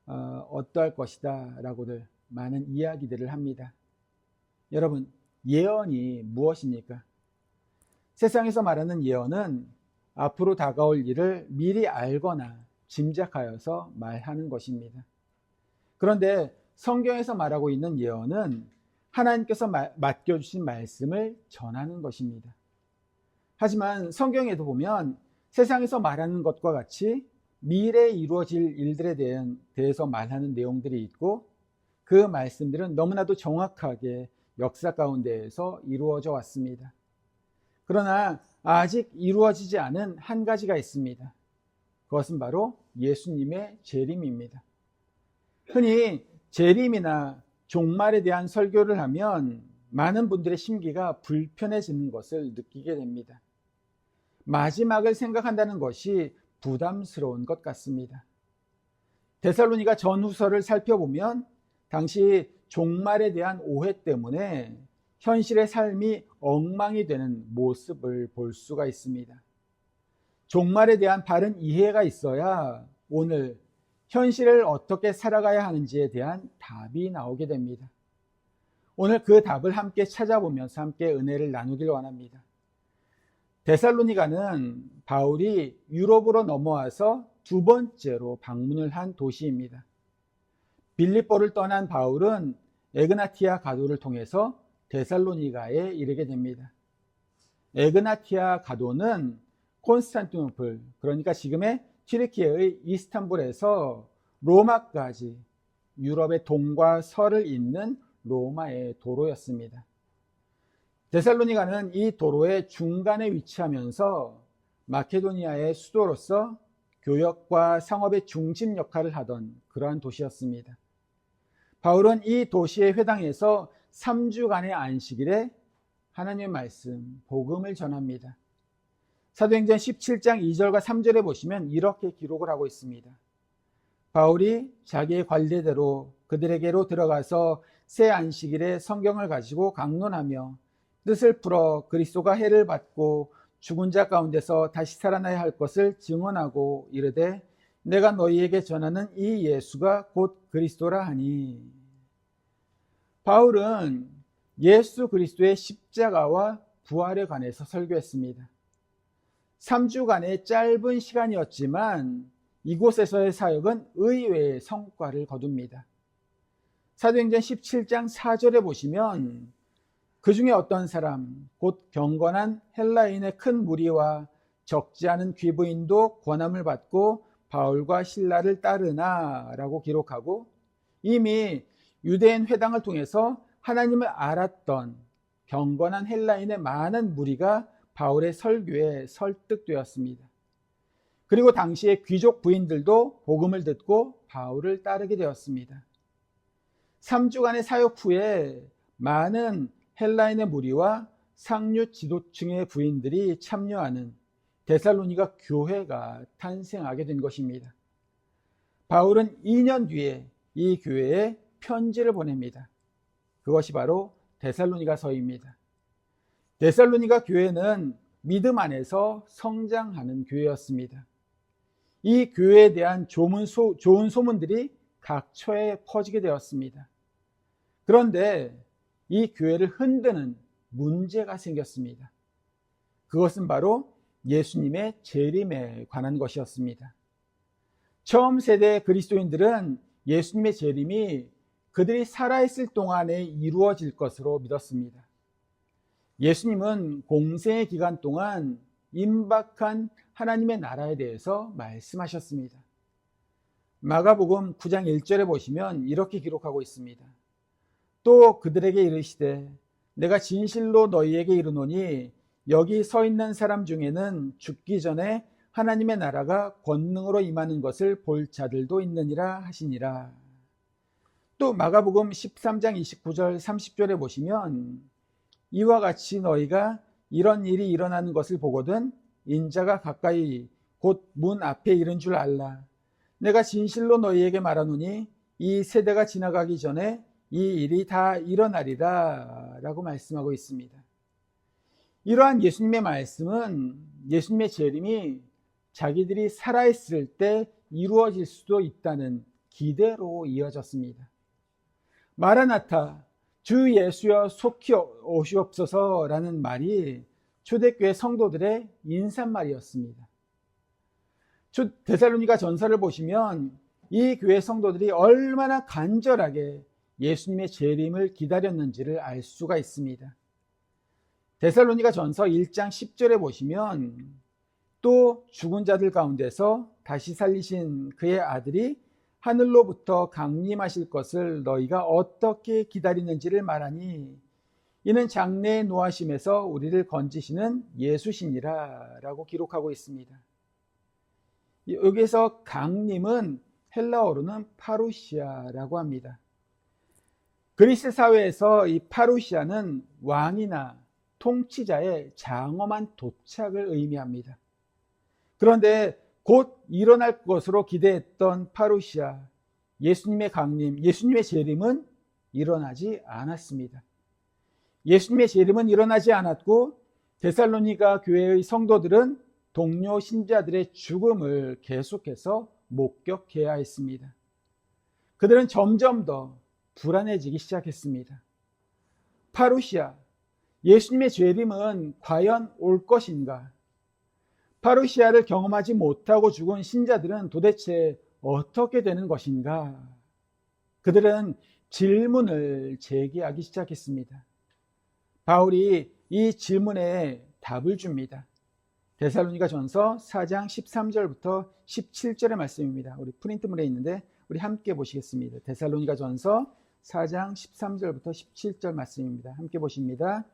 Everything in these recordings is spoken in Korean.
어떠할 것이다 라고들 많은 이야기들을 합니다. 여러분, 예언이 무엇입니까? 세상에서 말하는 예언은 앞으로 다가올 일을 미리 알거나 짐작하여서 말하는 것입니다. 그런데 성경에서 말하고 있는 예언은 하나님께서 맡겨주신 말씀을 전하는 것입니다. 하지만 성경에도 보면 세상에서 말하는 것과 같이 미래에 이루어질 일들에 대해서 말하는 내용들이 있고, 그 말씀들은 너무나도 정확하게 역사 가운데에서 이루어져 왔습니다. 그러나 아직 이루어지지 않은 한 가지가 있습니다. 그것은 바로 예수님의 재림입니다. 흔히 재림이나 종말에 대한 설교를 하면 많은 분들의 심기가 불편해지는 것을 느끼게 됩니다. 마지막을 생각한다는 것이 부담스러운 것 같습니다. 데살로니가 전후서를 살펴보면 당시 종말에 대한 오해 때문에 현실의 삶이 엉망이 되는 모습을 볼 수가 있습니다. 종말에 대한 바른 이해가 있어야 오늘 현실을 어떻게 살아가야 하는지에 대한 답이 나오게 됩니다. 오늘 그 답을 함께 찾아보면서 함께 은혜를 나누길 원합니다. 데살로니가는 바울이 유럽으로 넘어와서 두 번째로 방문을 한 도시입니다. 빌립보를 떠난 바울은 에그나티아 가도를 통해서 데살로니가에 이르게 됩니다. 에그나티아 가도는 콘스탄티노플, 그러니까 지금의 튀르키예의 이스탄불에서 로마까지 유럽의 동과 서를 잇는 로마의 도로였습니다. 데살로니가는 이 도로의 중간에 위치하면서 마케도니아의 수도로서 교역과 상업의 중심 역할을 하던 그러한 도시였습니다. 바울은 이 도시의 회당에서 3주간의 안식일에 하나님의 말씀, 복음을 전합니다. 사도행전 17장 2절과 3절에 보시면 이렇게 기록을 하고 있습니다. 바울이 자기의 관례대로 그들에게로 들어가서 새 안식일에 성경을 가지고 강론하며 뜻을 풀어 그리스도가 해를 받고 죽은 자 가운데서 다시 살아나야 할 것을 증언하고 이르되 내가 너희에게 전하는 이 예수가 곧 그리스도라 하니. 바울은 예수 그리스도의 십자가와 부활에 관해서 설교했습니다. 3주간의 짧은 시간이었지만 이곳에서의 사역은 의외의 성과를 거둡니다. 사도행전 17장 4절에 보시면 그 중에 어떤 사람, 곧 경건한 헬라인의 큰 무리와 적지 않은 귀부인도 권함을 받고 바울과 실라를 따르나 라고 기록하고, 이미 유대인 회당을 통해서 하나님을 알았던 경건한 헬라인의 많은 무리가 바울의 설교에 설득되었습니다. 그리고 당시의 귀족 부인들도 복음을 듣고 바울을 따르게 되었습니다. 3주간의 사역 후에 많은 헬라인의 무리와 상류 지도층의 부인들이 참여하는 데살로니가 교회가 탄생하게 된 것입니다. 바울은 2년 뒤에 이 교회에 편지를 보냅니다. 그것이 바로 데살로니가서입니다. 데살로니가 교회는 믿음 안에서 성장하는 교회였습니다. 이 교회에 대한 좋은 소문들이 각처에 퍼지게 되었습니다. 그런데 이 교회를 흔드는 문제가 생겼습니다. 그것은 바로 예수님의 재림에 관한 것이었습니다. 처음 세대 그리스도인들은 예수님의 재림이 그들이 살아있을 동안에 이루어질 것으로 믿었습니다. 예수님은 공생의 기간 동안 임박한 하나님의 나라에 대해서 말씀하셨습니다. 마가복음 9장 1절에 보시면 이렇게 기록하고 있습니다. 또 그들에게 이르시되 내가 진실로 너희에게 이르노니 여기 서 있는 사람 중에는 죽기 전에 하나님의 나라가 권능으로 임하는 것을 볼 자들도 있느니라 하시니라. 또 마가복음 13장 29절 30절에 보시면 이와 같이 너희가 이런 일이 일어나는 것을 보거든 인자가 가까이 곧 문 앞에 이른 줄 알라. 내가 진실로 너희에게 말하노니 이 세대가 지나가기 전에 이 일이 다 일어나리라 라고 말씀하고 있습니다. 이러한 예수님의 말씀은 예수님의 재림이 자기들이 살아있을 때 이루어질 수도 있다는 기대로 이어졌습니다. 마라나타, 주 예수여 속히 오시옵소서라는 말이 초대교회 성도들의 인사말이었습니다. 데살로니가 전서를 보시면 이 교회 성도들이 얼마나 간절하게 예수님의 재림을 기다렸는지를 알 수가 있습니다. 데살로니가 전서 1장 10절에 보시면 또 죽은 자들 가운데서 다시 살리신 그의 아들이 하늘로부터 강림하실 것을 너희가 어떻게 기다리는지를 말하니 이는 장래의 노하심에서 우리를 건지시는 예수시니라 라고 기록하고 있습니다. 여기서 강림은 헬라어로는 파루시아라고 합니다. 그리스 사회에서 이 파루시아는 왕이나 통치자의 장엄한 도착을 의미합니다. 그런데 곧 일어날 것으로 기대했던 파루시아, 예수님의 강림, 예수님의 재림은 일어나지 않았습니다. 예수님의 재림은 일어나지 않았고 데살로니가 교회의 성도들은 동료 신자들의 죽음을 계속해서 목격해야 했습니다. 그들은 점점 더 불안해지기 시작했습니다. 파루시아, 예수님의 재림은 과연 올 것인가? 파루시아를 경험하지 못하고 죽은 신자들은 도대체 어떻게 되는 것인가? 그들은 질문을 제기하기 시작했습니다. 바울이 이 질문에 답을 줍니다. 데살로니가 전서 4장 13절부터 17절의 말씀입니다. 우리 프린트물에 있는데 우리 함께 보시겠습니다. 데살로니가 전서 4장 13절부터 17절 말씀입니다. 함께 보십니다.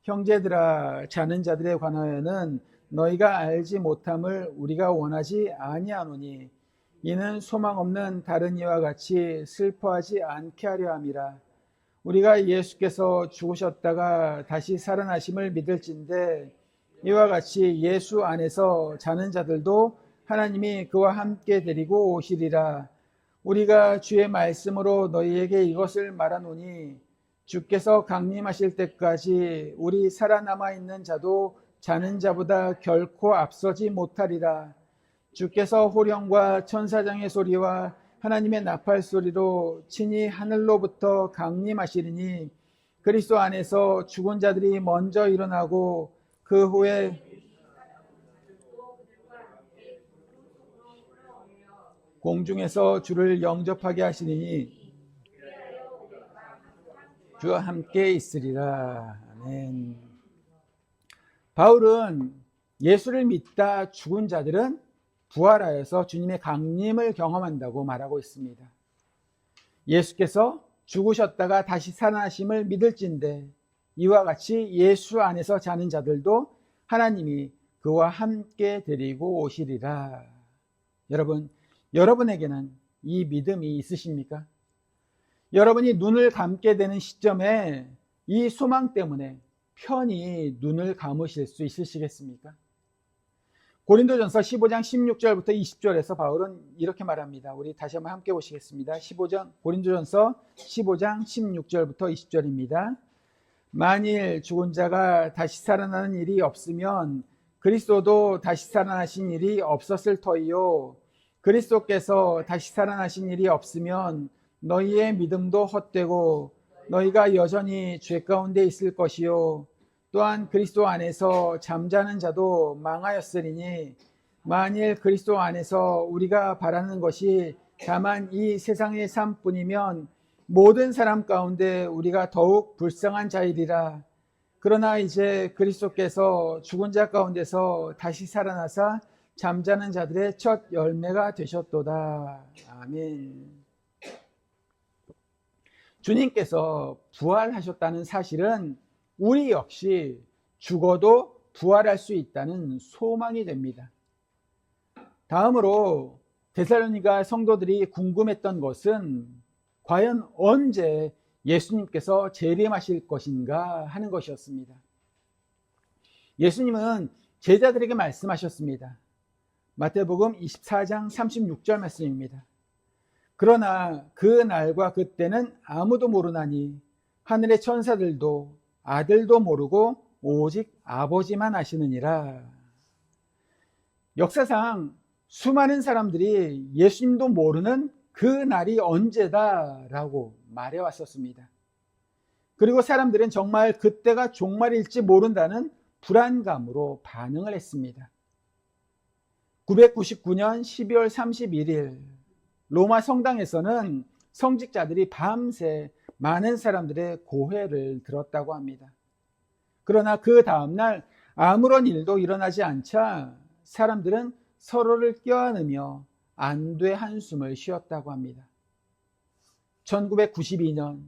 형제들아, 자는 자들에 관하여는 너희가 알지 못함을 우리가 원하지 아니하노니 이는 소망 없는 다른 이와 같이 슬퍼하지 않게 하려 함이라. 우리가 예수께서 죽으셨다가 다시 살아나심을 믿을진대 이와 같이 예수 안에서 자는 자들도 하나님이 그와 함께 데리고 오시리라. 우리가 주의 말씀으로 너희에게 이것을 말하노니 주께서 강림하실 때까지 우리 살아남아 있는 자도 자는 자보다 결코 앞서지 못하리라. 주께서 호령과 천사장의 소리와 하나님의 나팔 소리로 친히 하늘로부터 강림하시리니 그리스도 안에서 죽은 자들이 먼저 일어나고 그 후에 공중에서 주를 영접하게 하시리니 주와 함께 있으리라. 아멘. 바울은 예수를 믿다 죽은 자들은 부활하여서 주님의 강림을 경험한다고 말하고 있습니다. 예수께서 죽으셨다가 다시 살아나심을 믿을진대 이와 같이 예수 안에서 자는 자들도 하나님이 그와 함께 데리고 오시리라. 여러분, 여러분에게는 이 믿음이 있으십니까? 여러분이 눈을 감게 되는 시점에 이 소망 때문에 편히 눈을 감으실 수 있으시겠습니까? 고린도전서 15장 16절부터 20절에서 바울은 이렇게 말합니다. 우리 다시 한번 함께 보시겠습니다. 고린도전서 15장 16절부터 20절입니다. 만일 죽은 자가 다시 살아나는 일이 없으면 그리스도도 다시 살아나신 일이 없었을 터이요. 그리스도께서 다시 살아나신 일이 없으면 너희의 믿음도 헛되고 너희가 여전히 죄 가운데 있을 것이요. 또한 그리스도 안에서 잠자는 자도 망하였으리니 만일 그리스도 안에서 우리가 바라는 것이 다만 이 세상의 삶뿐이면 모든 사람 가운데 우리가 더욱 불쌍한 자이리라. 그러나 이제 그리스도께서 죽은 자 가운데서 다시 살아나사 잠자는 자들의 첫 열매가 되셨도다. 아멘. 주님께서 부활하셨다는 사실은 우리 역시 죽어도 부활할 수 있다는 소망이 됩니다. 다음으로 데살로니가 성도들이 궁금했던 것은 과연 언제 예수님께서 재림하실 것인가 하는 것이었습니다. 예수님은 제자들에게 말씀하셨습니다. 마태복음 24장 36절 말씀입니다. 그러나 그 날과 그때는 아무도 모르나니 하늘의 천사들도 아들도 모르고 오직 아버지만 아시느니라. 역사상 수많은 사람들이 예수님도 모르는 그 날이 언제다라고 말해왔었습니다. 그리고 사람들은 정말 그때가 종말일지 모른다는 불안감으로 반응을 했습니다. 999년 12월 31일 로마 성당에서는 성직자들이 밤새 많은 사람들의 고해를 들었다고 합니다. 그러나 그 다음날 아무런 일도 일어나지 않자 사람들은 서로를 껴안으며 안도의 한숨을 쉬었다고 합니다. 1992년,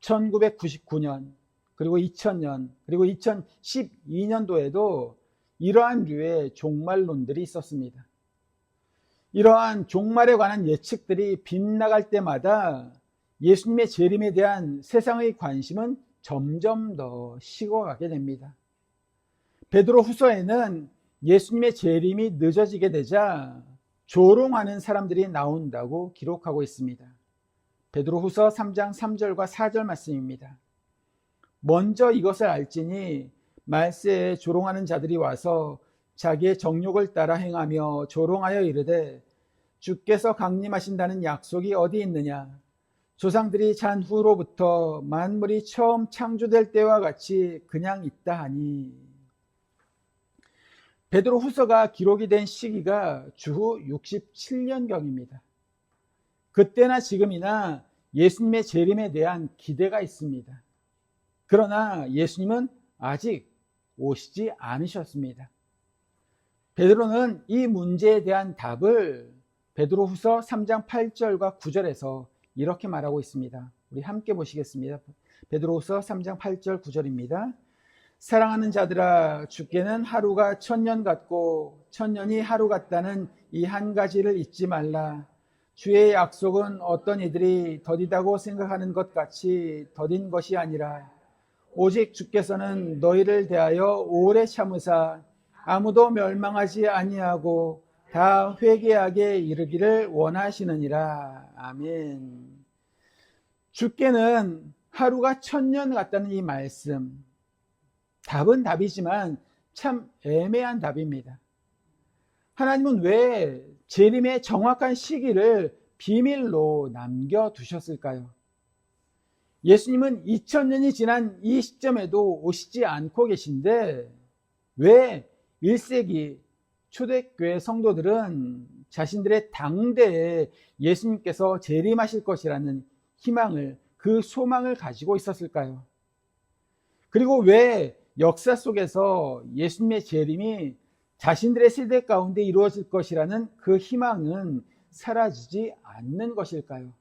1999년, 그리고 2000년, 그리고 2012년도에도 이러한 류의 종말론들이 있었습니다. 이러한 종말에 관한 예측들이 빗나갈 때마다 예수님의 재림에 대한 세상의 관심은 점점 더 식어가게 됩니다. 베드로 후서에는 예수님의 재림이 늦어지게 되자 조롱하는 사람들이 나온다고 기록하고 있습니다. 베드로 후서 3장 3절과 4절 말씀입니다. 먼저 이것을 알지니 말세에 조롱하는 자들이 와서 자기의 정욕을 따라 행하며 조롱하여 이르되 주께서 강림하신다는 약속이 어디 있느냐? 조상들이 잔 후로부터 만물이 처음 창조될 때와 같이 그냥 있다 하니. 베드로 후서가 기록이 된 시기가 주후 67년경입니다. 그때나 지금이나 예수님의 재림에 대한 기대가 있습니다. 그러나 예수님은 아직 오시지 않으셨습니다. 베드로는 이 문제에 대한 답을 베드로 후서 3장 8절과 9절에서 이렇게 말하고 있습니다. 우리 함께 보시겠습니다. 베드로 후서 3장 8절 9절입니다. 사랑하는 자들아, 주께는 하루가 1000년 같고 1000년이 하루 같다는 이 한 가지를 잊지 말라. 주의 약속은 어떤 이들이 더디다고 생각하는 것 같이 더딘 것이 아니라 오직 주께서는 너희를 대하여 오래 참으사 아무도 멸망하지 아니하고 다 회개하게 이르기를 원하시느니라. 아멘. 주께는 하루가 1000년 같다는 이 말씀, 답은 답이지만 참 애매한 답입니다. 하나님은 왜 재림의 정확한 시기를 비밀로 남겨두셨을까요? 예수님은 2000년이 지난 이 시점에도 오시지 않고 계신데 왜 1세기 초대교회 성도들은 자신들의 당대에 예수님께서 재림하실 것이라는 희망을, 그 소망을 가지고 있었을까요? 그리고 왜 역사 속에서 예수님의 재림이 자신들의 세대 가운데 이루어질 것이라는 그 희망은 사라지지 않는 것일까요?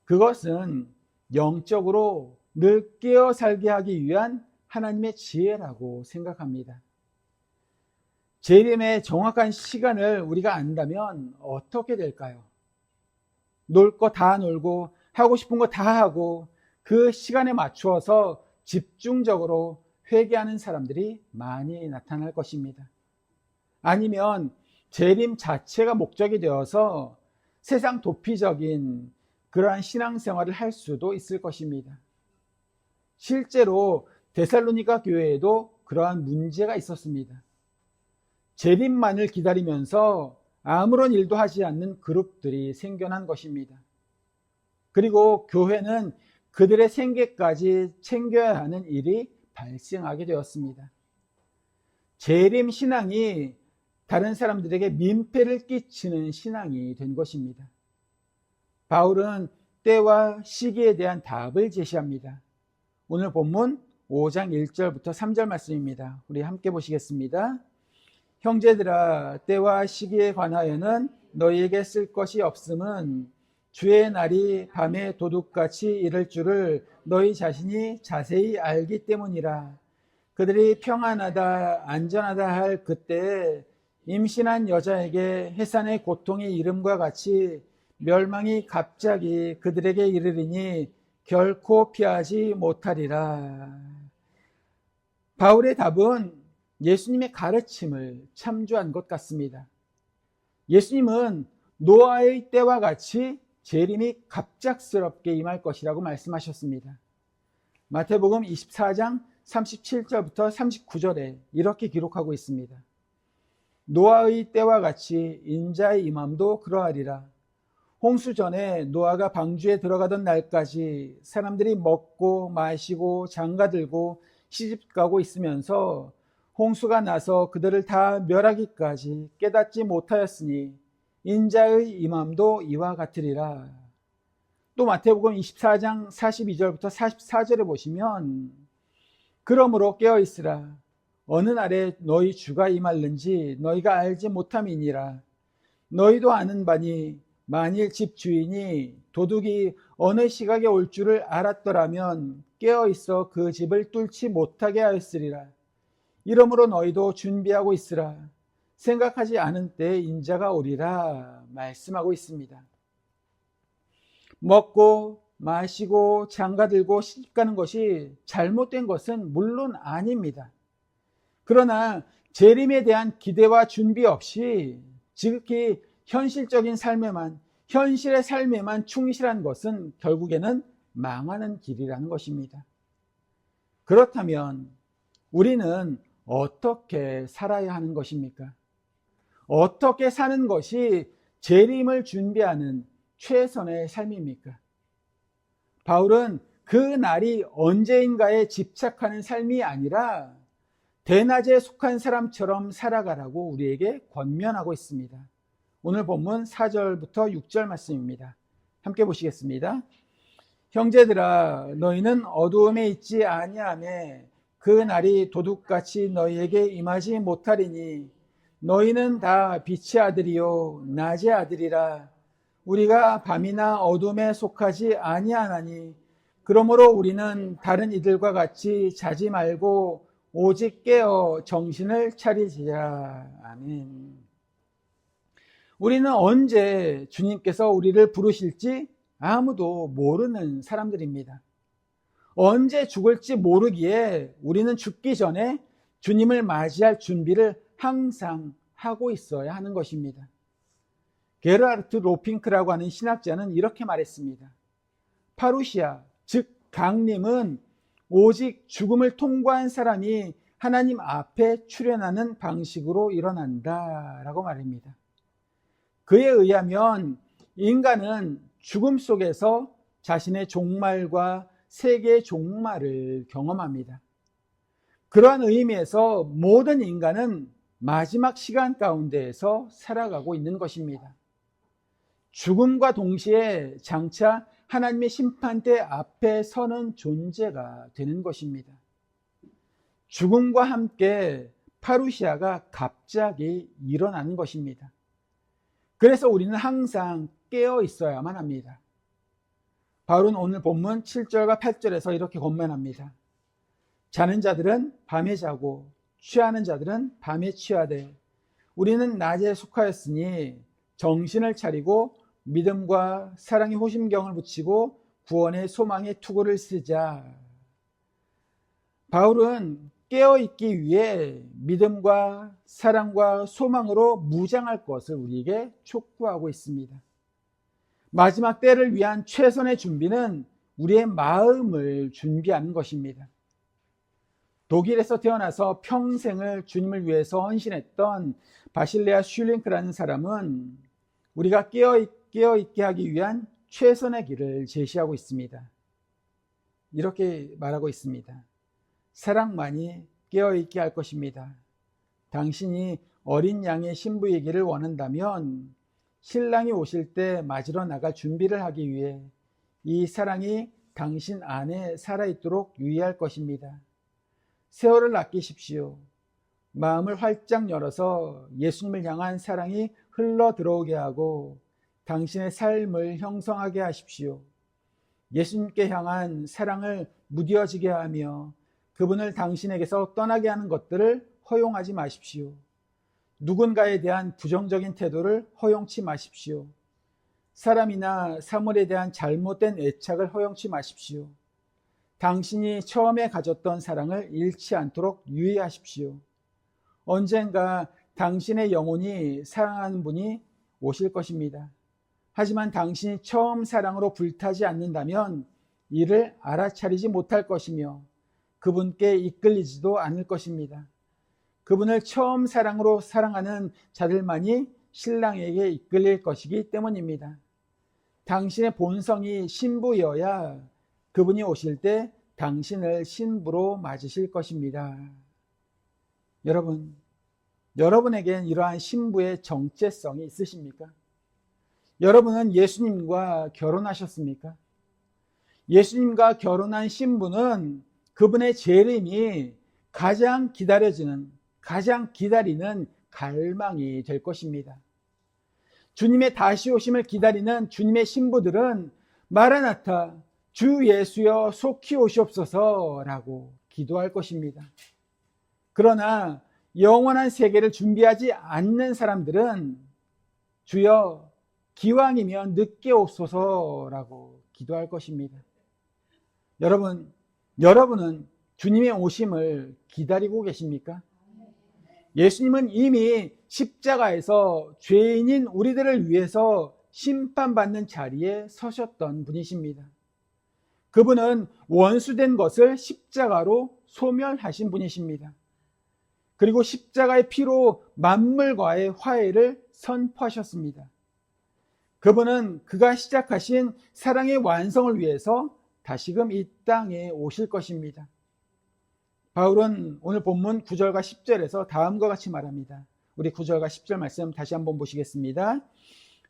그것은 영적으로 늘 깨어 살게 하기 위한 하나님의 지혜라고 생각합니다. 재림의 정확한 시간을 우리가 안다면 어떻게 될까요? 놀 거 다 놀고 하고 싶은 거 다 하고 그 시간에 맞추어서 집중적으로 회개하는 사람들이 많이 나타날 것입니다. 아니면 재림 자체가 목적이 되어서 세상 도피적인 그러한 신앙생활을 할 수도 있을 것입니다. 실제로 데살로니가 교회에도 그러한 문제가 있었습니다. 재림만을 기다리면서 아무런 일도 하지 않는 그룹들이 생겨난 것입니다. 그리고 교회는 그들의 생계까지 챙겨야 하는 일이 발생하게 되었습니다. 재림 신앙이 다른 사람들에게 민폐를 끼치는 신앙이 된 것입니다. 바울은 때와 시기에 대한 답을 제시합니다. 오늘 본문 5장 1절부터 3절 말씀입니다. 우리 함께 보시겠습니다. 형제들아, 때와 시기에 관하여는 너희에게 쓸 것이 없음은 주의 날이 밤에 도둑같이 이를 줄을 너희 자신이 자세히 알기 때문이라. 그들이 평안하다 안전하다 할 그때에 임신한 여자에게 해산의 고통이 이름과 같이 멸망이 갑자기 그들에게 이르리니 결코 피하지 못하리라. 바울의 답은 예수님의 가르침을 참조한 것 같습니다. 예수님은 노아의 때와 같이 재림이 갑작스럽게 임할 것이라고 말씀하셨습니다. 마태복음 24장 37절부터 39절에 이렇게 기록하고 있습니다. 노아의 때와 같이 인자의 임함도 그러하리라. 홍수 전에 노아가 방주에 들어가던 날까지 사람들이 먹고 마시고 장가들고 시집가고 있으면서 홍수가 나서 그들을 다 멸하기까지 깨닫지 못하였으니 인자의 임함도 이와 같으리라. 또 마태복음 24장 42절부터 44절에 보시면 그러므로 깨어있으라. 어느 날에 너희 주가 임할는지 너희가 알지 못함이니라. 너희도 아는 바니 만일 집 주인이 도둑이 어느 시각에 올 줄을 알았더라면 깨어있어 그 집을 뚫지 못하게 하였으리라. 이러므로 너희도 준비하고 있으라. 생각하지 않은 때에 인자가 오리라 말씀하고 있습니다. 먹고 마시고 장가들고 시집가는 것이 잘못된 것은 물론 아닙니다. 그러나 재림에 대한 기대와 준비 없이 지극히 현실적인 삶에만, 현실의 삶에만 충실한 것은 결국에는 망하는 길이라는 것입니다. 그렇다면 우리는 어떻게 살아야 하는 것입니까? 어떻게 사는 것이 재림을 준비하는 최선의 삶입니까? 바울은 그 날이 언제인가에 집착하는 삶이 아니라 대낮에 속한 사람처럼 살아가라고 우리에게 권면하고 있습니다. 오늘 본문 4절부터 6절 말씀입니다. 함께 보시겠습니다. 형제들아, 너희는 어두움에 있지 아니하매 그 날이 도둑같이 너희에게 임하지 못하리니 너희는 다 빛의 아들이요 낮의 아들이라. 우리가 밤이나 어둠에 속하지 아니하나니 그러므로 우리는 다른 이들과 같이 자지 말고 오직 깨어 정신을 차리자. 아멘. 우리는 언제 주님께서 우리를 부르실지 아무도 모르는 사람들입니다. 언제 죽을지 모르기에 우리는 죽기 전에 주님을 맞이할 준비를 항상 하고 있어야 하는 것입니다. 게르하르트 로핑크라고 하는 신학자는 이렇게 말했습니다. 파루시아, 즉 강림은 오직 죽음을 통과한 사람이 하나님 앞에 출현하는 방식으로 일어난다라고 말합니다. 그에 의하면 인간은 죽음 속에서 자신의 종말과 세계의 종말을 경험합니다. 그러한 의미에서 모든 인간은 마지막 시간 가운데에서 살아가고 있는 것입니다. 죽음과 동시에 장차 하나님의 심판대 앞에 서는 존재가 되는 것입니다. 죽음과 함께 파루시아가 갑자기 일어나는 것입니다. 그래서 우리는 항상 깨어 있어야만 합니다. 바울은 오늘 본문 7절과 8절에서 이렇게 권면합니다. 자는 자들은 밤에 자고 취하는 자들은 밤에 취하되 우리는 낮에 속하였으니 정신을 차리고 믿음과 사랑의 호심경을 붙이고 구원의 소망의 투구를 쓰자. 바울은 깨어있기 위해 믿음과 사랑과 소망으로 무장할 것을 우리에게 촉구하고 있습니다. 마지막 때를 위한 최선의 준비는 우리의 마음을 준비하는 것입니다. 독일에서 태어나서 평생을 주님을 위해서 헌신했던 바실레아 슐링크라는 사람은 우리가 깨어있게 하기 위한 최선의 길을 제시하고 있습니다. 이렇게 말하고 있습니다. 사랑만이 깨어있게 할 것입니다. 당신이 어린 양의 신부이기를 원한다면 신랑이 오실 때 맞으러 나갈 준비를 하기 위해 이 사랑이 당신 안에 살아있도록 유의할 것입니다. 세월을 아끼십시오. 마음을 활짝 열어서 예수님을 향한 사랑이 흘러 들어오게 하고 당신의 삶을 형성하게 하십시오. 예수님께 향한 사랑을 무뎌지게 하며 그분을 당신에게서 떠나게 하는 것들을 허용하지 마십시오. 누군가에 대한 부정적인 태도를 허용치 마십시오. 사람이나 사물에 대한 잘못된 애착을 허용치 마십시오. 당신이 처음에 가졌던 사랑을 잃지 않도록 유의하십시오. 언젠가 당신의 영혼이 사랑하는 분이 오실 것입니다. 하지만 당신이 처음 사랑으로 불타지 않는다면 이를 알아차리지 못할 것이며 그분께 이끌리지도 않을 것입니다. 그분을 처음 사랑으로 사랑하는 자들만이 신랑에게 이끌릴 것이기 때문입니다. 당신의 본성이 신부여야 그분이 오실 때 당신을 신부로 맞으실 것입니다. 여러분에겐 이러한 신부의 정체성이 있으십니까? 여러분은 예수님과 결혼하셨습니까? 예수님과 결혼한 신부는 그분의 재림이 가장 기다려지는, 가장 기다리는 갈망이 될 것입니다. 주님의 다시 오심을 기다리는 주님의 신부들은 마라나타, 주 예수여 속히 오시옵소서라고 기도할 것입니다. 그러나 영원한 세계를 준비하지 않는 사람들은 주여 기왕이면 늦게 오소서라고 기도할 것입니다. 여러분은 주님의 오심을 기다리고 계십니까? 예수님은 이미 십자가에서 죄인인 우리들을 위해서 심판받는 자리에 서셨던 분이십니다. 그분은 원수된 것을 십자가로 소멸하신 분이십니다. 그리고 십자가의 피로 만물과의 화해를 선포하셨습니다. 그분은 그가 시작하신 사랑의 완성을 위해서 다시금 이 땅에 오실 것입니다. 바울은 오늘 본문 9절과 10절에서 다음과 같이 말합니다. 우리 9절과 10절 말씀 다시 한번 보시겠습니다.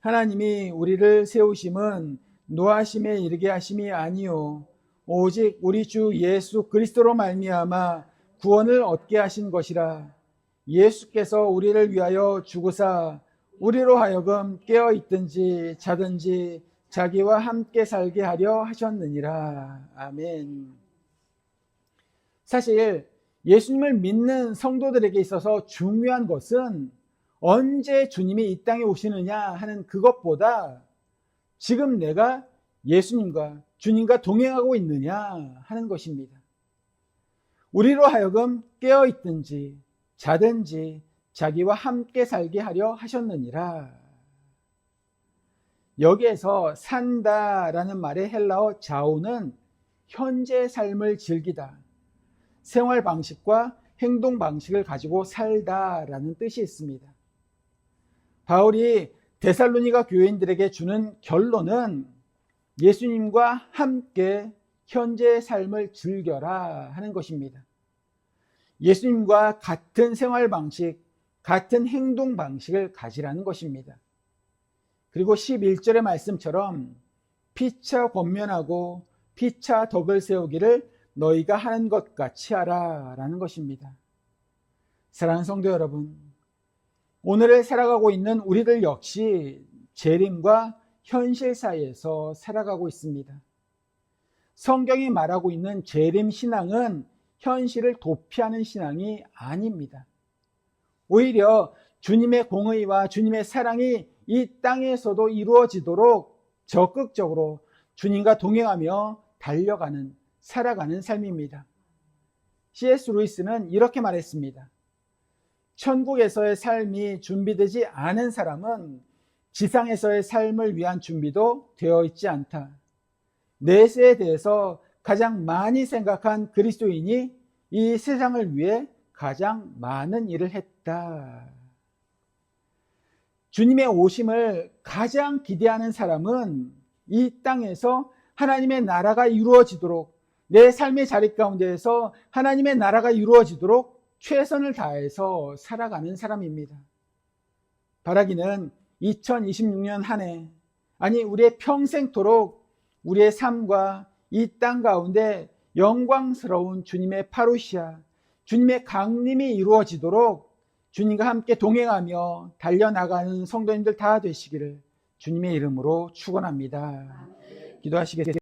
하나님이 우리를 세우심은 노하심에 이르게 하심이 아니요 오직 우리 주 예수 그리스도로 말미암아 구원을 얻게 하신 것이라. 예수께서 우리를 위하여 죽으사 우리로 하여금 깨어 있든지 자든지 자기와 함께 살게 하려 하셨느니라. 아멘. 사실 예수님을 믿는 성도들에게 있어서 중요한 것은 언제 주님이 이 땅에 오시느냐 하는 그것보다 지금 내가 예수님과 주님과 동행하고 있느냐 하는 것입니다. 우리로 하여금 깨어 있든지 자든지 자기와 함께 살게 하려 하셨느니라. 여기에서 산다라는 말의 헬라어 자오는 현재 삶을 즐기다, 생활 방식과 행동 방식을 가지고 살다라는 뜻이 있습니다. 바울이 데살로니가 교인들에게 주는 결론은 예수님과 함께 현재의 삶을 즐겨라 하는 것입니다. 예수님과 같은 생활 방식, 같은 행동 방식을 가지라는 것입니다. 그리고 11절의 말씀처럼 피차 권면하고 피차 덕을 세우기를 너희가 하는 것 같이 하라 라는 것입니다. 사랑하는 성도 여러분, 오늘을 살아가고 있는 우리들 역시 재림과 현실 사이에서 살아가고 있습니다. 성경이 말하고 있는 재림 신앙은 현실을 도피하는 신앙이 아닙니다. 오히려 주님의 공의와 주님의 사랑이 이 땅에서도 이루어지도록 적극적으로 주님과 동행하며 달려가는, 살아가는 삶입니다. C.S. 루이스는 이렇게 말했습니다. 천국에서의 삶이 준비되지 않은 사람은 지상에서의 삶을 위한 준비도 되어 있지 않다. 내세에 대해서 가장 많이 생각한 그리스도인이 이 세상을 위해 가장 많은 일을 했다. 주님의 오심을 가장 기대하는 사람은 이 땅에서 하나님의 나라가 이루어지도록, 내 삶의 자리 가운데에서 하나님의 나라가 이루어지도록 최선을 다해서 살아가는 사람입니다. 바라기는 2026년 한 해, 아니 우리의 평생토록 우리의 삶과 이 땅 가운데 영광스러운 주님의 파루시아, 주님의 강림이 이루어지도록 주님과 함께 동행하며 달려나가는 성도님들 다 되시기를 주님의 이름으로 축원합니다. 기도하시겠습니다.